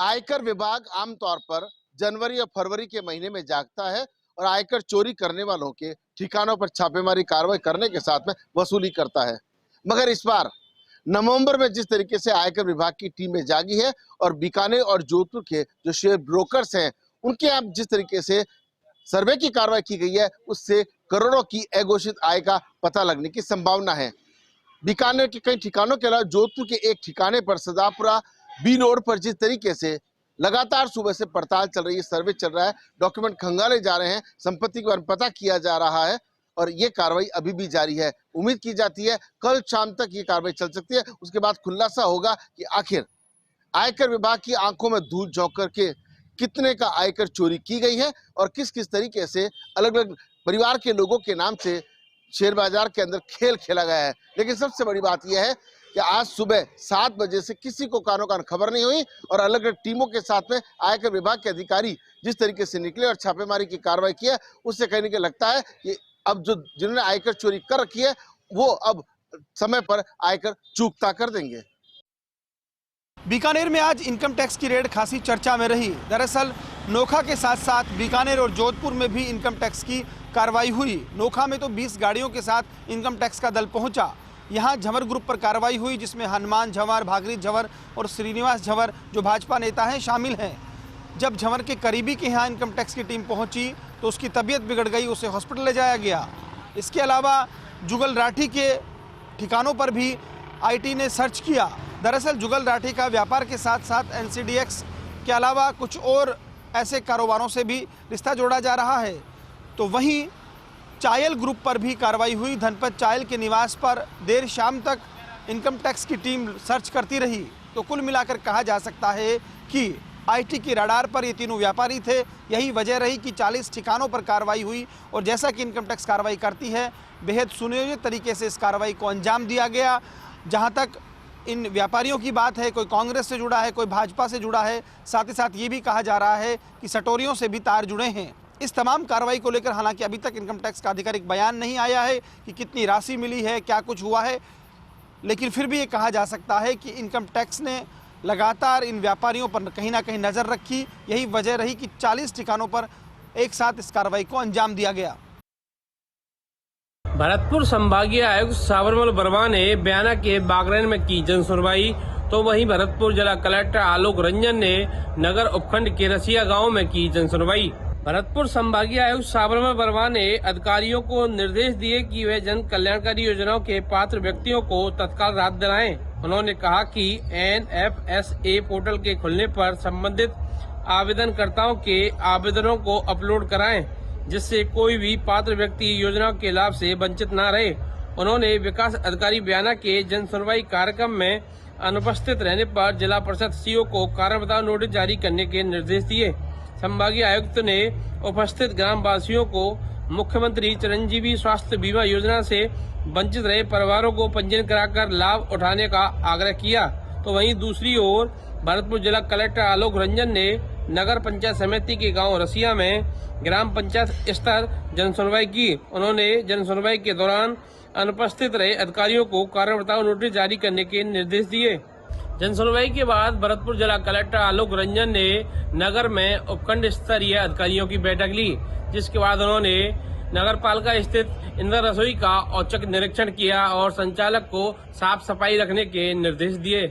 आयकर विभाग आमतौर पर जनवरी और फरवरी के महीने में जागता है और आयकर चोरी करने वालों के ठिकानों पर छापेमारी कार्रवाई करने के साथ में वसूली करता है। मगर इस बार नवंबर में जिस तरीके से आयकर विभाग की टीमें जागी है और बीकानेर और जोधपुर के जो शेयर ब्रोकर्स हैं उनके यहाँ जिस तरीके से सर्वे की कार्रवाई की गई है, उससे करोड़ों की अघोषित आय का पता लगने की संभावना है। बीकानेर के कई ठिकानों के अलावा जोधपुर के एक ठिकाने पर सदापुरा बी रोड पर जिस तरीके से लगातार सुबह से पड़ताल चल रही है, सर्वे चल रहा है, डॉक्यूमेंट खंगाले जा रहे हैं, संपत्ति के बारे में पता किया जा रहा है और ये कार्रवाई अभी भी जारी है। उम्मीद की जाती है कल शाम तक ये कार्रवाई चल सकती है। उसके बाद खुलासा होगा कि आखिर आयकर विभाग की आंखों में धूल झोंक करके कितने का आयकर चोरी की गई है और किस किस तरीके से अलग अलग परिवार के लोगों के नाम से शेयर बाजार के अंदर खेल खेला गया है। लेकिन सबसे बड़ी बात यह है कि आज सुबह 7 बजे से किसी को कानो कान खबर नहीं हुई और अलग अलग टीमों के साथ में आयकर विभाग के अधिकारी जिस तरीके से निकले और छापेमारी की कार्रवाई की है, उससे कहने के लगता है कि अब जो जिन्होंने आयकर चोरी कर रखी है वो अब समय पर आयकर चूकता कर देंगे। बीकानेर में आज इनकम टैक्स की रेड खासी चर्चा में रही। दरअसल नोखा के साथ साथ बीकानेर और जोधपुर में भी इनकम टैक्स की कार्रवाई हुई। नोखा में तो 20 गाड़ियों के साथ इनकम टैक्स का दल पहुंचा। यहां झंवर ग्रुप पर कार्रवाई हुई जिसमें हनुमान झंवर, भागीरथ झंवर और श्रीनिवास झंवर जो भाजपा नेता हैं शामिल हैं। जब झंवर के करीबी के यहाँ इनकम टैक्स की टीम पहुंची तो उसकी तबीयत बिगड़ गई, उसे हॉस्पिटल ले जाया गया। इसके अलावा जुगल राठी के ठिकानों पर भी आईटी ने सर्च किया। दरअसल जुगल राठी का व्यापार के साथ साथ एनसीडीएक्स के अलावा कुछ और ऐसे कारोबारों से भी रिश्ता जोड़ा जा रहा है। तो वहीं चायल ग्रुप पर भी कार्रवाई हुई। धनपत चायल के निवास पर देर शाम तक इनकम टैक्स की टीम सर्च करती रही। तो कुल मिलाकर कहा जा सकता है कि आईटी की रडार पर ये तीनों व्यापारी थे। यही वजह रही कि 40 ठिकानों पर कार्रवाई हुई और जैसा कि इनकम टैक्स कार्रवाई करती है, बेहद सुनियोजित तरीके से इस कार्रवाई को अंजाम दिया गया। जहाँ तक इन व्यापारियों की बात है, कोई कांग्रेस से जुड़ा है, कोई भाजपा से जुड़ा है, साथ ही साथ ये भी कहा जा रहा है कि सटोरियों से भी तार जुड़े हैं। इस तमाम कार्रवाई को लेकर हालांकि अभी तक इनकम टैक्स का आधिकारिक बयान नहीं आया है कि कितनी राशि मिली है, क्या कुछ हुआ है, लेकिन फिर भी ये कहा जा सकता है कि इनकम टैक्स ने लगातार इन व्यापारियों पर कहीं ना कहीं नज़र रखी। यही वजह रही कि 40 ठिकानों पर एक साथ इस कार्रवाई को अंजाम दिया गया। भरतपुर संभागीय आयुक्त साबरमल वर्मा ने बयाना के बागरैन में की जन सुनवाई, तो वहीं भरतपुर जिला कलेक्टर आलोक रंजन ने नगर उपखंड के रसिया गांव में की जन सुनवाई। भरतपुर संभागीय आयुक्त साबरमल वर्मा ने अधिकारियों को निर्देश दिए कि वे जन कल्याणकारी योजनाओं के पात्र व्यक्तियों को तत्काल राहत दिलाएं। उन्होंने कहा कि NFSA पोर्टल के खुलने पर संबंधित आवेदनकर्ताओं के आवेदनों को अपलोड कराएं, जिससे कोई भी पात्र व्यक्ति योजनाओं के लाभ से वंचित न रहे। उन्होंने विकास अधिकारी बयाना के जन सुनवाई कार्यक्रम में अनुपस्थित रहने पर जिला परिषद सीओ को कारण बताओ नोटिस जारी करने के निर्देश दिए। संभागीय आयुक्त ने उपस्थित ग्राम वासियों को मुख्यमंत्री चिरंजीवी स्वास्थ्य बीमा योजना से वंचित रहे परिवारों को पंजीयन कराकर लाभ उठाने का आग्रह किया। तो वहीं दूसरी ओर भरतपुर जिला कलेक्टर आलोक रंजन ने नगर पंचायत समिति के गांव रसिया में ग्राम पंचायत स्तर जन सुनवाई की। उन्होंने जन सुनवाई के दौरान अनुपस्थित रहे अधिकारियों को कारण बताओ नोटिस जारी करने के निर्देश दिए। जन सुनवाई के बाद भरतपुर जिला कलेक्टर आलोक रंजन ने नगर में उपखंड स्तरीय अधिकारियों की बैठक ली, जिसके बाद उन्होंने नगर पालिका स्थित इंदिरा रसोई का औचक निरीक्षण किया और संचालक को साफ सफाई रखने के निर्देश दिए।